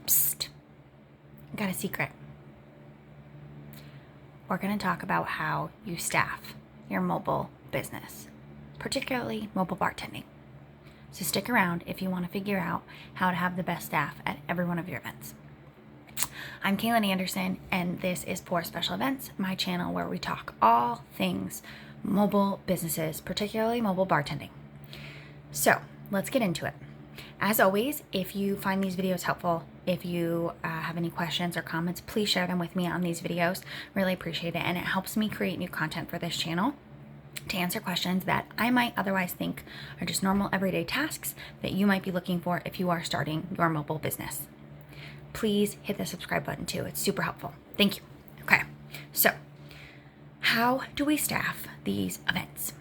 Psst, got a secret. We're going to talk about how you staff your mobile business, particularly mobile bartending. So stick around if you want to figure out how to have the best staff at every one of your events. I'm Kaelin Anderson, and this is For Special Events, my channel where we talk all things mobile businesses, particularly mobile bartending. So let's get into it. As always, if you find these videos helpful, if you have any questions or comments, please share them with me on these videos. Really appreciate it, and it helps me create new content for this channel to answer questions that I might otherwise think are just normal everyday tasks that you might be looking for if you are starting your mobile business. Please hit the subscribe button too. It's super helpful. Thank you. Okay, so how do we staff these events?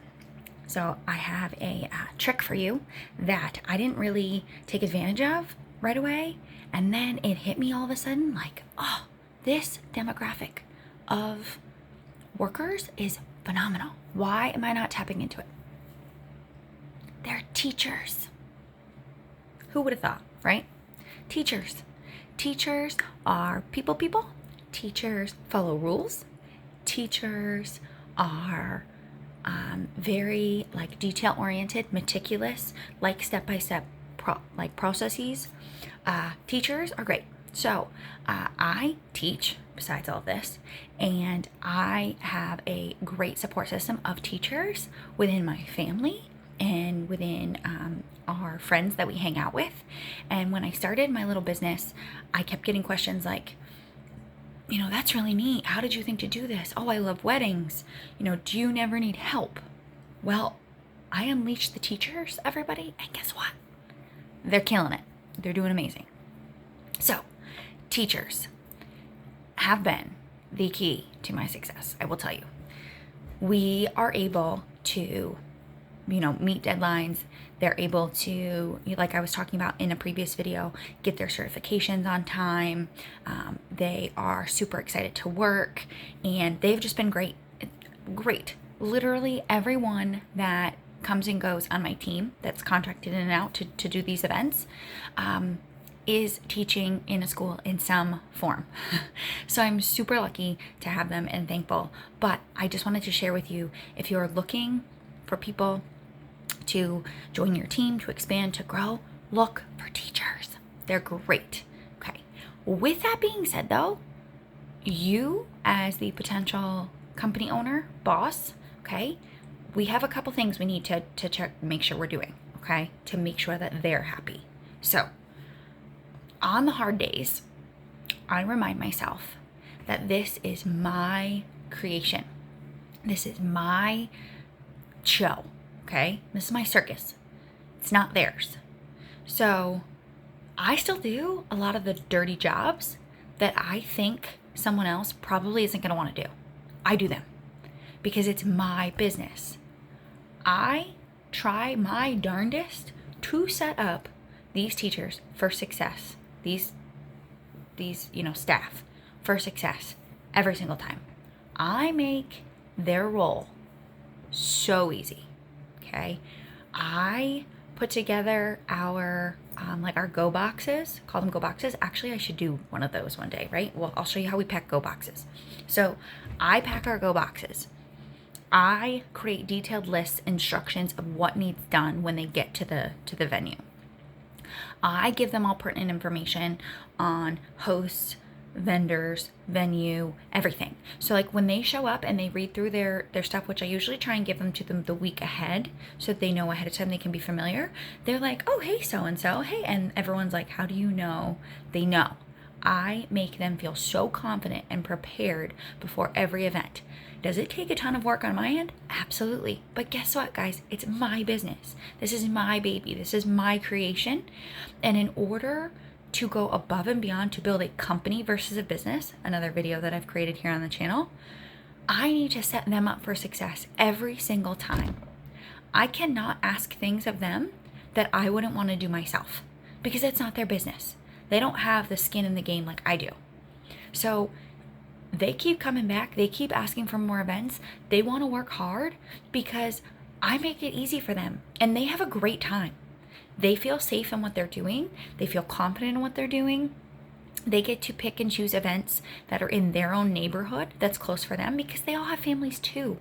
So I have a trick for you that I didn't really take advantage of right away. And then it hit me all of a sudden like, oh, this demographic of workers is phenomenal. Why am I not tapping into it? They're teachers. Who would have thought, right? Teachers. Teachers are people. Teachers follow rules. Teachers are very like detail oriented, meticulous, like step-by-step processes. Teachers are great. So I teach besides all this, and I have a great support system of teachers within my family and within our friends that we hang out with. And when I started my little business, I kept getting questions like, that's really neat. How did you think to do this? Oh, I love weddings. Do you never need help? Well, I unleashed the teachers, everybody, and guess what? They're killing it. They're doing amazing. So, teachers have been the key to my success, I will tell you. We are able to, meet deadlines. They're able to, like I was talking about in a previous video, get their certifications on time. They are super excited to work, and they've just been great. Great. Literally everyone that comes and goes on my team that's contracted in and out to do these events is teaching in a school in some form. So I'm super lucky to have them and thankful. But I just wanted to share with you, if you're looking for people to join your team, to expand, to grow, look for teachers. They're great. Okay. With that being said though, you as the potential company owner, boss, okay, we have a couple things we need to check, make sure we're doing, okay, to make sure that they're happy. So on the hard days, I remind myself that this is my creation. This is my show, okay? This is my circus. It's not theirs. So I still do a lot of the dirty jobs that I think someone else probably isn't going to want to do. I do them because it's my business. I try my darndest to set up these teachers for success. These staff for success every single time. I make their role so easy. Okay. I put together our go boxes, call them go boxes. Actually, I should do one of those one day, right? Well, I'll show you how we pack go boxes. So I pack our go boxes. I create detailed lists, instructions of what needs done when they get to the venue. I give them all pertinent information on hosts, vendors, venue, everything. So like when they show up and they read through their stuff, which I usually try and give them to them the week ahead so that they know ahead of time, they can be familiar. They're like, oh, hey, so-and-so, hey. And everyone's like, how do you know? They know. I make them feel so confident and prepared before every event. Does it take a ton of work on my end? Absolutely. But guess what, guys? It's my business. This is my baby. This is my creation. And in order to go above and beyond to build a company versus a business, another video that I've created here on the channel, I need to set them up for success every single time. I cannot ask things of them that I wouldn't want to do myself because it's not their business. They don't have the skin in the game like I do. So they keep coming back. They keep asking for more events. They want to work hard because I make it easy for them and they have a great time. They feel safe in what they're doing. They feel confident in what they're doing. They get to pick and choose events that are in their own neighborhood that's close for them, because they all have families too.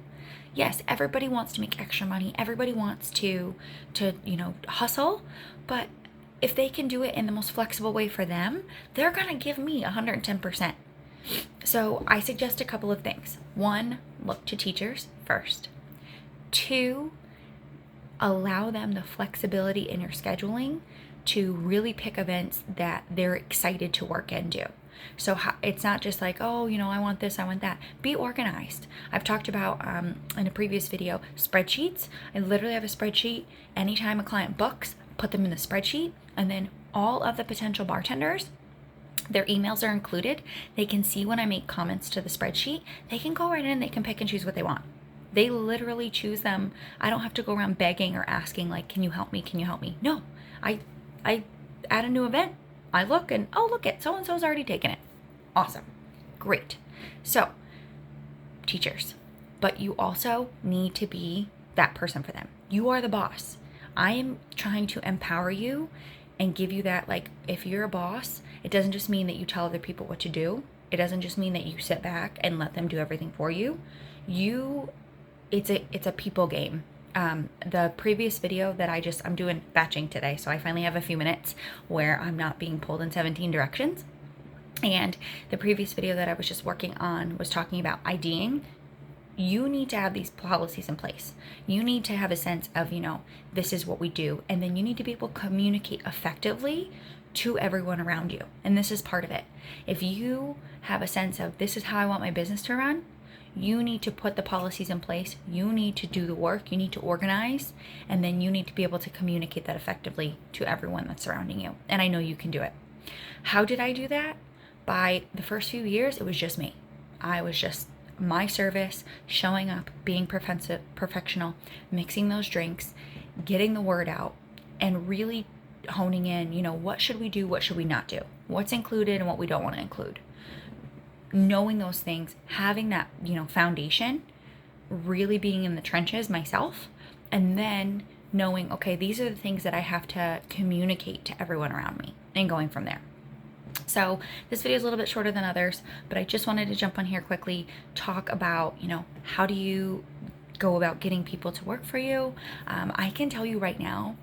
Yes, everybody wants to make extra money. Everybody wants to hustle, but if they can do it in the most flexible way for them, they're going to give me 110%. So I suggest a couple of things. 1, look to teachers first. 2, allow them the flexibility in your scheduling to really pick events that they're excited to work and do. So it's not just like, oh, I want this, I want that. Be organized. I've talked about in a previous video, spreadsheets. I literally have a spreadsheet. Anytime a client books, put them in the spreadsheet, and then all of the potential bartenders, their emails are included. They can see when I make comments to the spreadsheet. They can go right in, they can pick and choose what they want. They literally choose them. I don't have to go around begging or asking, like, can you help me? Can you help me? No, I add a new event. I look and, oh, look at so-and-so's already taken it. Awesome. Great. So, teachers, but you also need to be that person for them. You are the boss. I am trying to empower you and give you that, like, if you're a boss, it doesn't just mean that you tell other people what to do. It doesn't just mean that you sit back and let them do everything for you. It's a people game. The previous video that I'm doing batching today, so I finally have a few minutes where I'm not being pulled in 17 directions. And the previous video that I was just working on was talking about IDing. You need to have these policies in place. You need to have a sense of, this is what we do. And then you need to be able to communicate effectively to everyone around you. And this is part of it. If you have a sense of, this is how I want my business to run, you need to put the policies in place. You need to do the work. You need to organize. And then you need to be able to communicate that effectively to everyone that's surrounding you. And I know you can do it. How did I do that? By the first few years, it was just me. I was just my service, showing up, being professional, mixing those drinks, getting the word out, and really honing in, what should we do? What should we not do? What's included and what we don't want to include? Knowing those things, having that, foundation, really being in the trenches myself, and then knowing, okay, these are the things that I have to communicate to everyone around me, and going from there. So this video is a little bit shorter than others, but I just wanted to jump on here quickly, talk about, how do you go about getting people to work for you? I can tell you right now,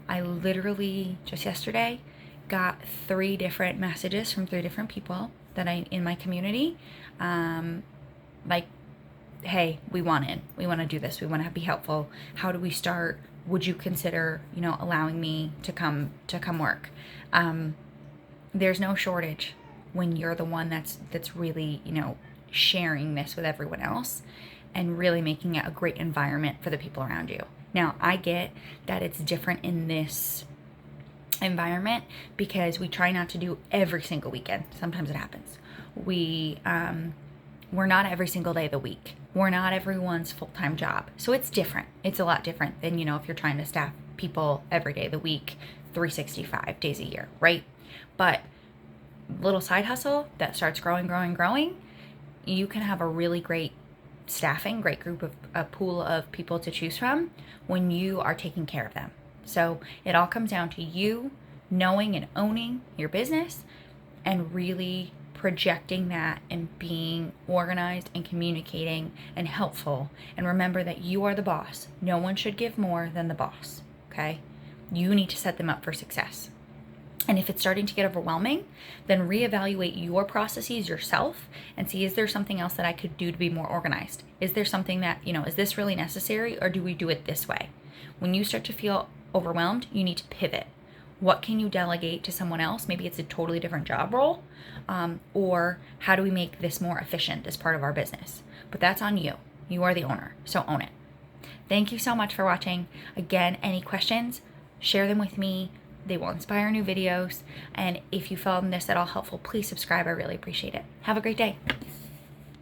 I literally just yesterday got 3 different messages from 3 different people that in my community, like, hey, we want to do this. We want to be helpful. How do we start? Would you consider, allowing me to come work? There's no shortage when you're the one that's really, sharing this with everyone else and really making it a great environment for the people around you. Now, I get that it's different in this environment because we try not to do every single weekend. Sometimes it happens. We're not every single day of the week. We're not everyone's full-time job. So it's different. It's a lot different than, if you're trying to staff people every day of the week, 365 days a year, right? But little side hustle that starts growing, you can have a really great staffing, great group of a pool of people to choose from when you are taking care of them. So it all comes down to you knowing and owning your business and really projecting that and being organized and communicating and helpful. And remember that you are the boss. No one should give more than the boss, okay? You need to set them up for success. And if it's starting to get overwhelming, then reevaluate your processes yourself and see, is there something else that I could do to be more organized? Is there something that, is this really necessary, or do we do it this way? When you start to feel overwhelmed, you need to pivot. What can you delegate to someone else? Maybe it's a totally different job role, or how do we make this more efficient as part of our business? But that's on you. You are the owner, so own it. Thank you so much for watching. Again, any questions, share them with me. They will inspire new videos. And if you found this at all helpful, please subscribe. I really appreciate it. Have a great day.